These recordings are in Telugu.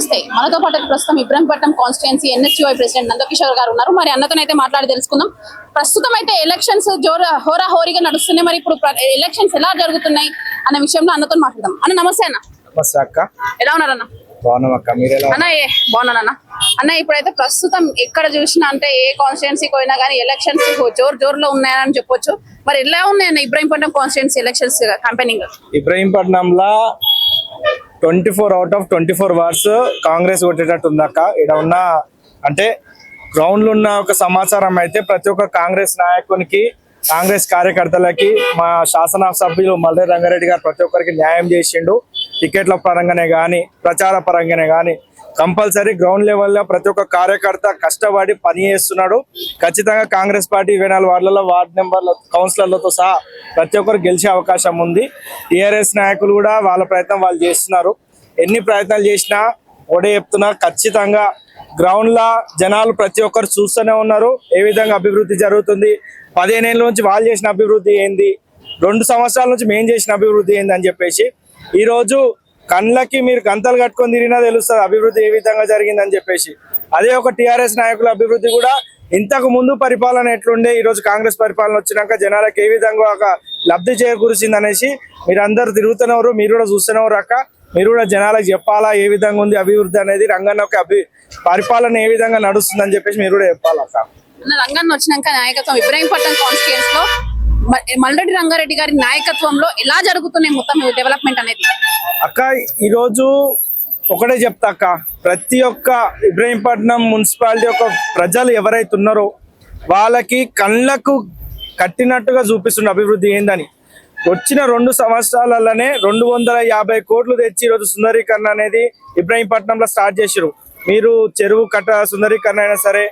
నమస్తే. మనతో పాటు ప్రస్తుతం Ibrahimpatnam constituency NSUI president Nandakishore గారు ఉన్నారు. మరి అన్నతోనైతే మాట్లాడి తెలుసుకుందాం. ప్రస్తుతం అయితే ఎలక్షన్స్ హోరాహోరీగా నడుస్తున్నాయి. మరి ఇప్పుడు ఎలక్షన్స్ ఎలా జరుగుతున్నాయి అన్న విషయంలో అన్నతో మాట్లాడదాం. అన్న నమస్తే. అన్న నమస్తే అక్క. ఎలా ఉన్నారన్న? బాగున్నామక్క, మీరు ఎలా? అన్న బాగున్నానన్న. అన్న ఇప్పుడైతే ప్రస్తుతం ఎక్కడ చూసినా అంటే ఏ కాన్స్టిట్యుయెన్సీకి పోయినా కానీ ఎలక్షన్స్ జోరులో ఉన్నాయని చెప్పొచ్చు. మరి ఎలా ఉన్నాయన్న ఇబ్రహీంపట్నం కాన్స్టిట్యుయెన్సీ ఎలక్షన్స్ క్యాంపెయినింగ్? ఇబ్రహీంపట్నంలో 24 out of 24 వార్డ్స్ కాంగ్రెస్ కొట్టేటట్టు ఉందక్క. ఇక్కడ ఉన్న అంటే గ్రౌండ్ లో ఉన్న ఒక సమాచారం అయితే ప్రతి ఒక్క కాంగ్రెస్ నాయకునికి, కాంగ్రెస్ కార్యకర్తలకి మా శాసన సభ్యులు మల్రెడ్డి రంగారెడ్డి గారు ప్రతి ఒక్కరికి న్యాయం చేసిండు. టికెట్ల పరంగానే కానీ ప్రచార పరంగానే కానీ కంపల్సరీ గ్రౌండ్ లెవెల్లో ప్రతి ఒక్క కార్యకర్త కష్టపడి పని చేస్తున్నాడు. ఖచ్చితంగా కాంగ్రెస్ పార్టీ 24 వార్డులలో వార్డు మెంబర్ల కౌన్సిలర్లతో సహా ప్రతి ఒక్కరు గెలిచే అవకాశం ఉంది. టీఆర్ఎస్ నాయకులు కూడా వాళ్ళ ప్రయత్నం వాళ్ళు చేస్తున్నారు. ఎన్ని ప్రయత్నాలు చేసినా ఒకటే చెప్తున్నా, ఖచ్చితంగా గ్రౌండ్ లా జనాలు ప్రతి ఒక్కరు చూస్తూనే ఉన్నారు ఏ విధంగా అభివృద్ధి జరుగుతుంది. 15 ఏళ్ళ నుంచి వాళ్ళు చేసిన అభివృద్ధి ఏంది, 2 సంవత్సరాల నుంచి మేము చేసిన అభివృద్ధి ఏంది అని చెప్పేసి ఈ రోజు కళ్ళకి మీరు గంతలు కట్టుకొని తిరిగినా తెలుస్తుంది అభివృద్ధి ఏ విధంగా జరిగిందని చెప్పేసి. అదే ఒక టీఆర్ఎస్ నాయకుల అభివృద్ధి కూడా ఇంతకు ముందు పరిపాలన ఎట్లుండే, ఈ రోజు కాంగ్రెస్ పరిపాలన వచ్చినాక జనాలకు ఏ విధంగా ఒక లబ్ధి చేకూరుచింది అనేసి మీరు అందరు తిరుగుతున్నారు, మీరు కూడా చూస్తున్నారు అక్క. మీరు కూడా జనాలకు చెప్పాలా ఏ విధంగా ఉంది అభివృద్ధి అనేది, రంగన్న ఒక పరిపాలన ఏ విధంగా నడుస్తుంది అని చెప్పేసి మీరు కూడా చెప్పాలక్క. రంగన్న వచ్చినాక నాయకత్వం ఇబ్రహీంపట్నం కాన్స్టిట్యుయెన్సీ లో మల్రెడ్డి రంగారెడ్డి గారి నాయకత్వంలో ఎలా జరుగుతున్నాయి మొత్తం డెవలప్మెంట్ అనేది? అక్క ఈరోజు ఒకటే చెప్తా అక్క, ప్రతి ఒక్క ఇబ్రహీంపట్నం మున్సిపాలిటీ యొక్క ప్రజలు ఎవరైతే ఉన్నారో వాళ్ళకి కళ్ళకు కట్టినట్టుగా చూపిస్తున్న అభివృద్ధి ఏందని. వచ్చిన 2 సంవత్సరాలలోనే 250 కోట్లు తెచ్చి ఈరోజు సుందరీకరణ అనేది ఇబ్రహీంపట్నంలో స్టార్ట్ చేసిరు. మీరు చెరువు కట్ట సుందరీకరణ అయినా సరే,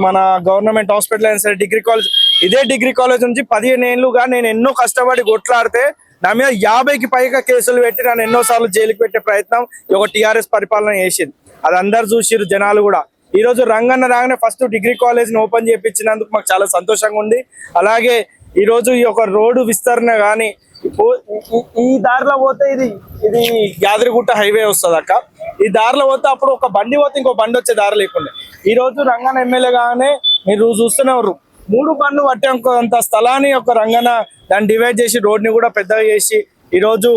మన గవర్నమెంట్ హాస్పిటల్ అయినా సరే, డిగ్రీ కాలేజ్, ఇదే డిగ్రీ కాలేజ్ నుంచి 15 ఏళ్ళుగా నేను ఎన్నో కష్టపడి కొట్లాడితే నా మీద 50కి పైగా కేసులు పెట్టి నన్ను ఎన్నోసార్లు జైలుకి పెట్టే ప్రయత్నం ఒక టీఆర్ఎస్ పరిపాలన చేసింది. అది అందరు చూసిరు జనాలు కూడా. ఈ రోజు రంగన్న రాగానే ఫస్ట్ డిగ్రీ కాలేజ్ ని ఓపెన్ చేయించినందుకు మాకు చాలా సంతోషంగా ఉంది. అలాగే ఈ రోజు ఈ యొక్క రోడ్డు విస్తరణ కానీ, ఈ దారిలో పోతే ఇది యాదగిరిగుట్ట హైవే వస్తుంది అక్క. ఈ దారిలో పోతే అప్పుడు ఒక బండి పోతే ఇంకో బండి వచ్చే దారి లేకుండా ఈ రోజు రంగన్న ఎమ్మెల్యే గానే మీరు చూస్తున్నారు 3 బండ్లు పట్టేంత స్థలాన్ని ఒక రంగన్న దాన్ని డివైడ్ చేసి రోడ్ని కూడా పెద్దగా చేసి ఈ రోజు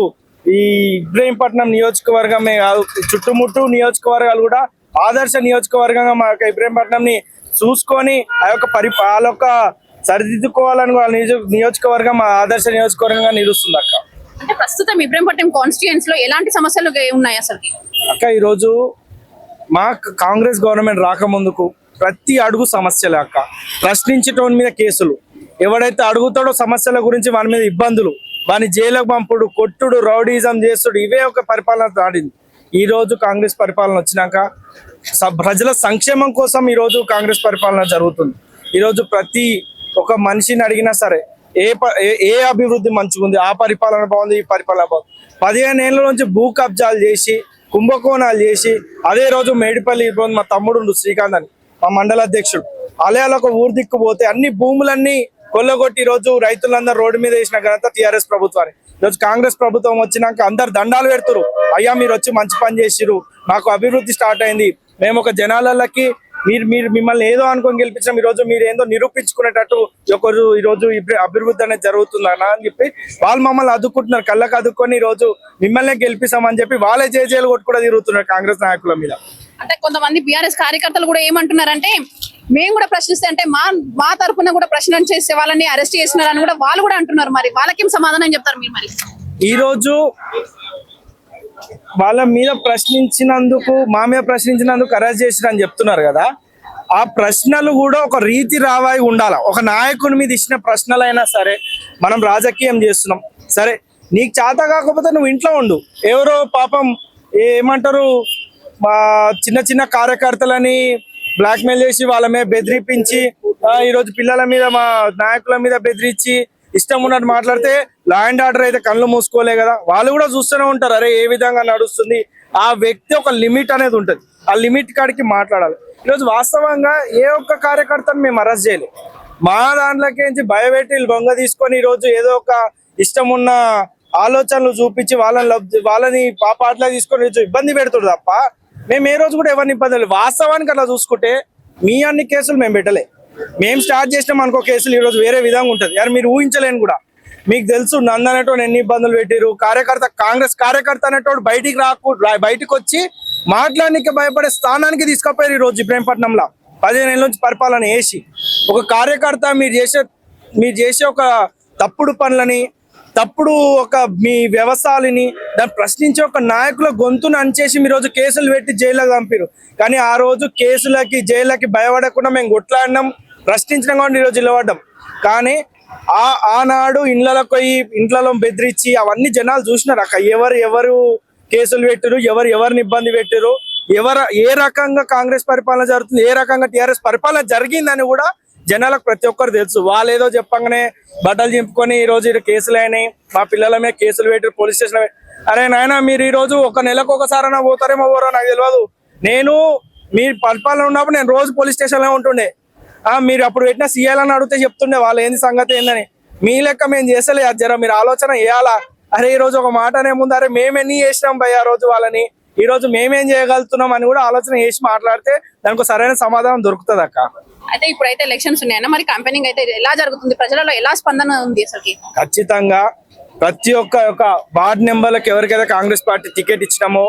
ఈ ఇబ్రహీంపట్నం నియోజకవర్గమే కాదు, చుట్టుముట్టు నియోజకవర్గాలు కూడా ఆదర్శ నియోజకవర్గంగా మా యొక్క ఇబ్రహీంపట్నం ని చూసుకొని ఆ యొక్క సరిదిద్దుకోవాలని వాళ్ళ నియోజకవర్గం ఆదర్శ నియోజకవర్గంగా నిలుస్తుంది అక్క. అంటే ప్రస్తుతం ఇబ్రహీంపట్నం కాన్స్టిట్యుయెన్సీ లో ఎలాంటి సమస్యలు ఉన్నాయి అసలు అక్క? ఈరోజు మా కాంగ్రెస్ గవర్నమెంట్ రాకముందుకు ప్రతి అడుగు సమస్యలే అక్క. ప్రశ్నించటం మీద కేసులు, ఎవడైతే అడుగుతాడో సమస్యల గురించి వాని మీద ఇబ్బందులు, వాని జైలుకు పంపుడు, కొట్టుడు, రౌడీజం చేసుడు, ఇవే ఒక పరిపాలన దాడింది. ఈ రోజు కాంగ్రెస్ పరిపాలన వచ్చినాక ప్రజల సంక్షేమం కోసం ఈ రోజు కాంగ్రెస్ పరిపాలన జరుగుతుంది. ఈరోజు ప్రతి ఒక మనిషిని అడిగినా సరే ఏ అభివృద్ధి మంచిగా ఉంది, ఆ పరిపాలన బాగుంది, ఈ పరిపాలన బాగుంది. 15 ఏళ్ళ నుంచి భూ కబ్జాలు చేసి కుంభకోణాలు చేసి అదే రోజు మేడిపల్లి మా తమ్ముడు శ్రీకాంత్ అని మా మండల అధ్యక్షుడు అలయాలో ఒక ఊరు దిక్కుపోతే అన్ని భూములన్నీ కొల్లగొట్టి ఈ రోజు రైతులందరూ రోడ్డు మీద వేసిన ఘనత టీఆర్ఎస్ ప్రభుత్వాన్ని. ఈరోజు కాంగ్రెస్ ప్రభుత్వం వచ్చినాక అందరు దండాలు పెడుతురు, అయ్యా మీరు వచ్చి మంచి పని చేసిరు, మాకు అభివృద్ధి స్టార్ట్ అయింది, మేము ఒక జనాలకి మిమ్మల్ని ఏదో అనుకొని గెలిపించాం, ఈ రోజు మీరు ఏదో నిరూపించుకునేటట్టు ఒకరు ఈ రోజు అభివృద్ధి అనేది జరుగుతుందన్నా అని చెప్పి వాళ్ళు మమ్మల్ని అదుక్కుంటున్నారు. కళ్ళకు అదుక్కొని ఈ రోజు మిమ్మల్ని గెలిపిస్తామని చెప్పి వాళ్ళే జేజేలు కొట్టు కూడా తిరుగుతున్నారు కాంగ్రెస్ నాయకుల మీద. అంటే కొంతమంది బీఆర్ఎస్ కార్యకర్తలు కూడా ఏమంటున్నారంటే, మేము కూడా ప్రశ్నిస్తే అంటే మా తరఫున కూడా ప్రశ్న చేసే వాళ్ళని అరెస్ట్ చేస్తున్నారని కూడా వాళ్ళు కూడా అంటున్నారు. మరి వాళ్ళకేం సమాధానం చెప్తారు మీరు? మరి ఈ రోజు వాళ్ళ మీద ప్రశ్నించినందుకు, మా మీద ప్రశ్నించినందుకు అరెస్ట్ చేసిరని చెప్తున్నారు కదా, ఆ ప్రశ్నలు కూడా ఒక రీతి రావాయి ఉండాలి. ఒక నాయకుని మీద ఇచ్చిన ప్రశ్నలైనా సరే, మనం రాజకీయం చేస్తున్నాం సరే, నీకు చేత కాకపోతే నువ్వు ఇంట్లో ఉండు. ఎవరో పాపం ఏమంటారు, మా చిన్న కార్యకర్తలని బ్లాక్మెయిల్ చేసి వాళ్ళ మీద బెదిరించి ఈరోజు పిల్లల మీద, మా నాయకుల మీద బెదిరించి ఇష్టం ఉన్నట్టు మాట్లాడితే లా అండ్ ఆర్డర్ అయితే కళ్ళు మూసుకోలే కదా, వాళ్ళు కూడా చూస్తూనే ఉంటారు అరే ఏ విధంగా నడుస్తుంది. ఆ వ్యక్తి ఒక లిమిట్ అనేది ఉంటుంది, ఆ లిమిట్ కాడికి మాట్లాడాలి. ఈరోజు వాస్తవంగా ఏ ఒక్క కార్యకర్తను మేము అరెస్ట్ చేయలేదు. మా దాంట్లోకి భయపెట్టి బొంగ తీసుకొని ఈరోజు ఏదో ఒక ఇష్టం ఉన్న ఆలోచనలు చూపించి వాళ్ళని పాపాట్లా తీసుకొని ఇబ్బంది పెడుతుంది తప్ప మేము ఏ రోజు కూడా ఎవరిని ఇబ్బంది లేదు. వాస్తవానికి అట్లా చూసుకుంటే మీ అన్ని కేసులు మేము పెట్టలే. మేము స్టార్ట్ చేసినాం అనుకో కేసులు ఈ రోజు వేరే విధంగా ఉంటుంది. యారు మీరు ఊహించలేను కూడా. మీకు తెలుసు నంద అనేటోడు ఎన్ని ఇబ్బందులు పెట్టారు. కార్యకర్త కాంగ్రెస్ కార్యకర్త అనేటోడు బయటికి వచ్చి మాట్లాడడానికి భయపడే స్థానానికి తీసుకుపోయారు ఈ రోజు ఇబ్రహీంపట్నంలో 15 ఏళ్ళ నుంచి పరిపాలన చేసి. ఒక కార్యకర్త మీరు చేసే ఒక తప్పుడు పనులని, తప్పుడు ఒక మీ వ్యవసాయాలని దాన్ని ప్రశ్నించే ఒక నాయకుల గొంతును అంచేసి మీ రోజు కేసులు పెట్టి జైలుకి పంపారు. కానీ ఆ రోజు కేసులకి జైళ్ళకి భయపడకుండా మేము కొట్లాడినాం, ప్రశ్నించినాం కాబట్టి ఈరోజు నిలబడ్డాం. కానీ ఆనాడు ఇండ్లలో బెదిరించి అవన్నీ జనాలు చూసినారు అక్క. ఎవరు కేసులు పెట్టారు, ఎవరిని ఇబ్బంది పెట్టారు, ఏ రకంగా కాంగ్రెస్ పరిపాలన జరుగుతుంది, ఏ రకంగా టీఆర్ఎస్ పరిపాలన జరిగిందని కూడా జనాలకు ప్రతి ఒక్కరు తెలుసు. వాళ్ళు ఏదో చెప్పంగానే బట్టలు చింపుకొని ఈ రోజు కేసులు అయినాయి, మా పిల్లల మీద కేసులు పెట్టారు పోలీస్ స్టేషన్. అరే నాయన, మీరు ఈ రోజు ఒక నెలకు ఒకసారైనా పోతారేమో పోరో నాకు తెలియదు. నేను మీ పరిపాలన ఉన్నప్పుడు నేను రోజు పోలీస్ స్టేషన్లో ఉంటుండే. మీరు అప్పుడు పెట్టిన సీఎలని అడిగితే చెప్తుండే వాళ్ళు ఏంది సంగతి ఏందని. మీ లెక్క మేము చేసలే. అది జర మీరు ఆలోచన వేయాలా. అరే ఈ రోజు ఒక మాటనే ముందు, అరే మేమెన్ని చేసినాం భయ ఆ రోజు వాళ్ళని, ఈ రోజు మేమేం చేయగలుగుతున్నాం అని కూడా ఆలోచన చేసి మాట్లాడితే దానికి సరైన సమాధానం దొరుకుతుంది అక్క. అయితే ఇప్పుడైతే ఎలక్షన్స్ ఉన్నాయన్న, మరి కంపెనింగ్ అయితే ఎలా జరుగుతుంది, ప్రజలలో ఎలా స్పందన ఉంది అసలు? ఖచ్చితంగా ప్రతి ఒక్క వార్డ్ నెంబర్లకు ఎవరికైతే కాంగ్రెస్ పార్టీ టికెట్ ఇచ్చినామో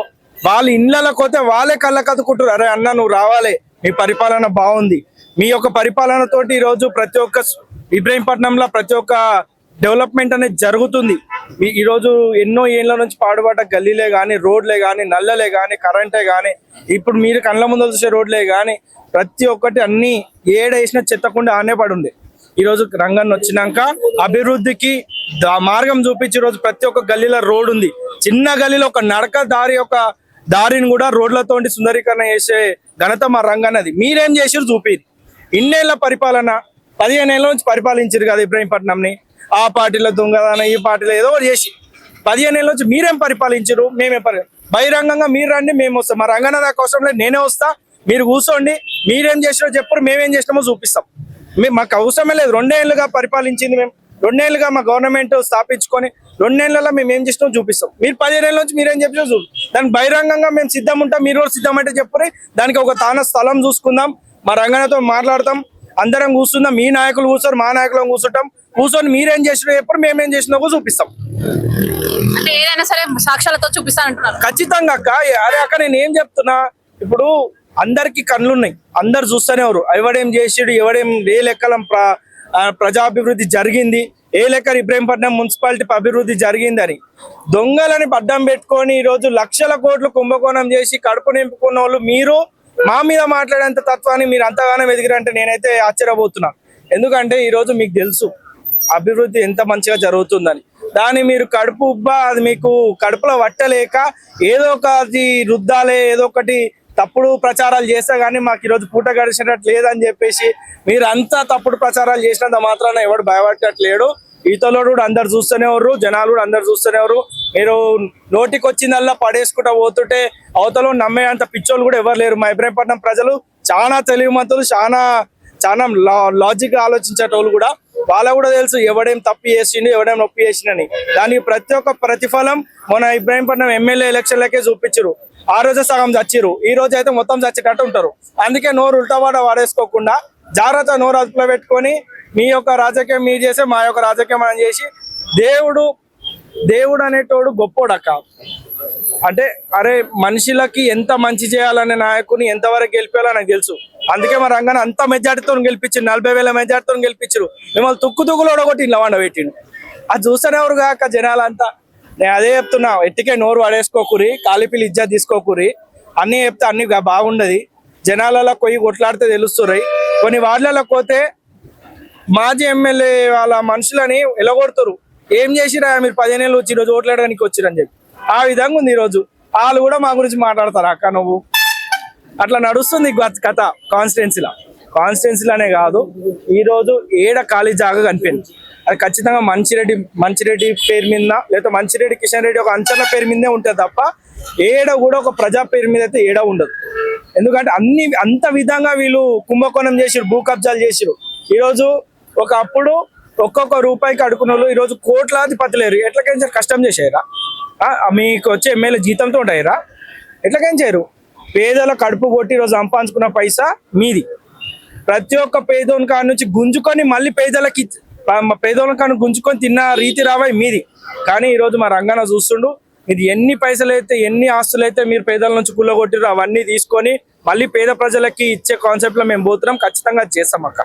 వాళ్ళ ఇళ్లలోకి పోతే వాళ్ళే కళ్ళ కదుకుంటారు. అరే అన్న నువ్వు రావాలి, మీ పరిపాలన బాగుంది, మీ యొక్క పరిపాలనతోటి ఈ రోజు ప్రతి ఒక్క ఇబ్రహీంపట్నంలో ప్రతి ఒక్క డెవలప్మెంట్ అనేది జరుగుతుంది. ఈరోజు ఎన్నో ఏళ్ళ నుంచి పాడుబడ్డ గల్లీలే కానీ, రోడ్లే కానీ, నల్లలే కానీ, కరెంటే కానీ, ఇప్పుడు మీరు కళ్ళ ముందు చూసే రోడ్లే కానీ ప్రతి ఒక్కటి అన్ని ఏడేసిన చెత్తకుండా ఆనే పడుంది. ఈరోజు రంగన్న వచ్చినాక అభివృద్ధికి మార్గం చూపించి ఈరోజు ప్రతి ఒక్క గల్లీలో రోడ్ ఉంది. చిన్న గల్లీలో ఒక నడక దారిని కూడా రోడ్లతో సుందరీకరణ చేసే ఘనత మా రంగన్నది. మీరేం చేసారు చూపిరు. ఇన్నేళ్ల పరిపాలన 15 ఏళ్ళ నుంచి పరిపాలించారు కదా ఇబ్రహీంపట్నంని. ఆ పార్టీలో దొంగదాన, ఈ పార్టీలో ఏదో ఒకటి చేసి 15 ఏళ్ళ నుంచి మీరేం పరిపాలించారు. బహిరంగంగా మీరు రండి, మేము వస్తాం. మా రంగన్న దాకా అవసరం లేదు, నేనే వస్తా, మీరు కూర్చోండి, మీరేం చేసినో చెప్పరు, మేమేం చేసినామో చూపిస్తాం. మాకు అవసరమే లేదు. 2 ఏళ్ళుగా పరిపాలించింది మేము, 2 ఏళ్ళుగా మా గవర్నమెంట్ స్థాపించుకొని 2 ఏళ్ళలో మేము ఏం చేసినామో చూపిస్తాం. మీరు 15 ఏళ్ళ నుంచి మీరేం చెప్పినా చూడు. దానికి బహిరంగంగా మేము సిద్ధం ఉంటాం, మీరు కూడా సిద్ధం అంటే చెప్పరు. దానికి ఒక స్థలం చూసుకుందాం, మా రంగన్నతో మాట్లాడతాం, అందరం కూర్చుందాం. మీ నాయకులు కూర్చోరు, మా నాయకులు కూర్చుంటాం. కూర్చొని మీరేం చేసినా చెప్పరు, మేమేం చేసినా చూపిస్తాం. అంటే ఏదైనా సరే సాక్ష్యాలతో చూపిస్తానంటున్నారు. ఖచ్చితంగా అక్క. అరే అక్క నేను ఏం చెప్తున్నా, ఇప్పుడు అందరికి కళ్ళున్నాయి, అందరు చూస్తూనే ఎవరు ఎవడేం చేసాడు, ఎవడేం ఏ లెక్కల ప్రజాభివృద్ధి జరిగింది, ఏ లెక్క ఇబ్రహీంపట్నం మున్సిపాలిటీ అభివృద్ధి జరిగిందని. దొంగలని అడ్డం పెట్టుకొని ఈరోజు లక్షల కోట్లు కుంభకోణం చేసి కడుపు నింపుకున్న వాళ్ళు మీరు మా మీద మాట్లాడేంత తత్వాన్ని మీరు అంతగానో ఎదిగిరంటే నేనైతే ఆశ్చర్యపోతున్నాను. ఎందుకంటే ఈరోజు మీకు తెలుసు అభివృద్ధి ఎంత మంచిగా జరుగుతుందని. దాన్ని మీరు కడుపు అది మీకు కడుపులో పట్టలేక ఏదో ఒకటి రుద్దాలే, ఏదో ఒకటి తప్పుడు ప్రచారాలు చేస్తే గానీ మాకు ఈరోజు పూట గడిచేటట్టు లేదని చెప్పేసి మీరు అంతా తప్పుడు ప్రచారాలు చేసినంత మాత్రాన ఎవడు భయపడట్లేడు. ఈతలోడు కూడా అందరు చూస్తూనే ఎవరు, జనాలు కూడా అందరు చూస్తూనే ఎవరు. మీరు నోటికి వచ్చిందల్లా పడేసుకుంటా పోతుంటే అవతల నమ్మే అంత పిచ్చోళ్ళు కూడా ఎవరు లేరు. మా ఇబ్రహీంపట్నం ప్రజలు చాలా తెలివిమంతులు, చాలా లాజిక్ ఆలోచించేటోళ్ళు కూడా. వాళ్ళకు కూడా తెలుసు ఎవడేం తప్పు చేసిండు, ఎవడేం నొప్పి చేసిండని. దానికి ప్రతి ఒక్క ప్రతిఫలం మన ఇబ్రహీంపట్నం ఎమ్మెల్యే ఎలక్షన్లకే చూపించారు. ఆ రోజే సగం చచ్చిరు, ఈ రోజు అయితే మొత్తం చచ్చేటట్టు ఉంటారు. అందుకే నోరు ఉల్టావాడ వాడేసుకోకుండా జాగ్రత్త నోరు అదుపులో పెట్టుకొని మీ యొక్క రాజకీయం మీరు చేసే, మా యొక్క రాజకీయం మనం చేసి, దేవుడు అనేటోడు గొప్పోడక్క. అంటే అరే మనుషులకి ఎంత మంచి చేయాలనే నాయకుని ఎంతవరకు గెలిపేయాలో నాకు తెలుసు. అందుకే మా రంగాన్ని అంత మెజార్టీతో గెలిపించారు, 40,000 మెజార్టీతో గెలిపించారు. మిమ్మల్ని తుక్కుతుక్కులో ఒకటి ఇలా వండ పెట్టిండు. అది చూస్తేనే ఎవరు కాక జనాలంతా. నేను అదే చెప్తున్నా, ఎట్టికే నోరు పడేసుకోకూరి, కాలిపిల్లి ఇజ్జత్ తీసుకోకూరి. అన్నీ చెప్తే అన్ని బాగుండదు. జనాలలో కొయ్యి కొట్లాడితే తెలుస్తున్నాయి. కొన్ని వార్డులలో పోతే మాజీ ఎమ్మెల్యే వాళ్ళ మనుషులని ఎలగొడతారు. ఏం చేసిరా మీరు 15 ఏళ్ళు వచ్చి ఈరోజు ఓట్లాడడానికి వచ్చిరని చెప్పి. ఆ విధంగా ఉంది ఈరోజు. వాళ్ళు కూడా మా గురించి మాట్లాడతారు. అక్క నువ్వు అట్లా నడుస్తుంది కథ కాన్స్టిట్యున్సీలోనే కాదు. ఈరోజు ఏడ ఖాళీ జాగా కనిపించింది, అది ఖచ్చితంగా మంచిరెడ్డి పేరు మీద, లేదా మంచిరెడ్డి కిషన్ రెడ్డి ఒక అంచనా పేరు మీదే ఉంటుంది తప్ప ఏడ కూడా ఒక ప్రజా పేరు మీద అయితే ఏడ ఉండదు. ఎందుకంటే అంత విధంగా వీళ్ళు కుంభకోణం చేసిరు, భూ కబ్జాలు చేసిరు. ఈరోజు ఒకప్పుడు ఒక్కొక్క రూపాయికి అడుకున్న వాళ్ళు ఈరోజు కోట్లాధిపతి లేరు. ఎట్లకైనా కష్టం చేసారా? మీకు వచ్చే ఎమ్మెల్యే జీతంతో ఉంటాయిరా? ఎట్లకైనా చేయరు. పేదల కడుపు కొట్టి ఈరోజు సంపాదించుకున్న పైసా మీది. ప్రతి ఒక్క పేదోని కాడ నుంచి గుంజుకొని మళ్ళీ పేదోని కాడ గుంజుకొని తిన్న రీతి రావాయి మీది. కానీ ఈరోజు మా రంగన్న చూస్తుండు, ఇది ఎన్ని పైసలు అయితే ఎన్ని ఆస్తులు అయితే మీరు పేదల నుంచి కుల్లగొట్టిరో అవన్నీ తీసుకొని మళ్ళీ పేద ప్రజలకి ఇచ్చే కాన్సెప్ట్ లో మేము పోతున్నాం. ఖచ్చితంగా చేస్తాం అక్క.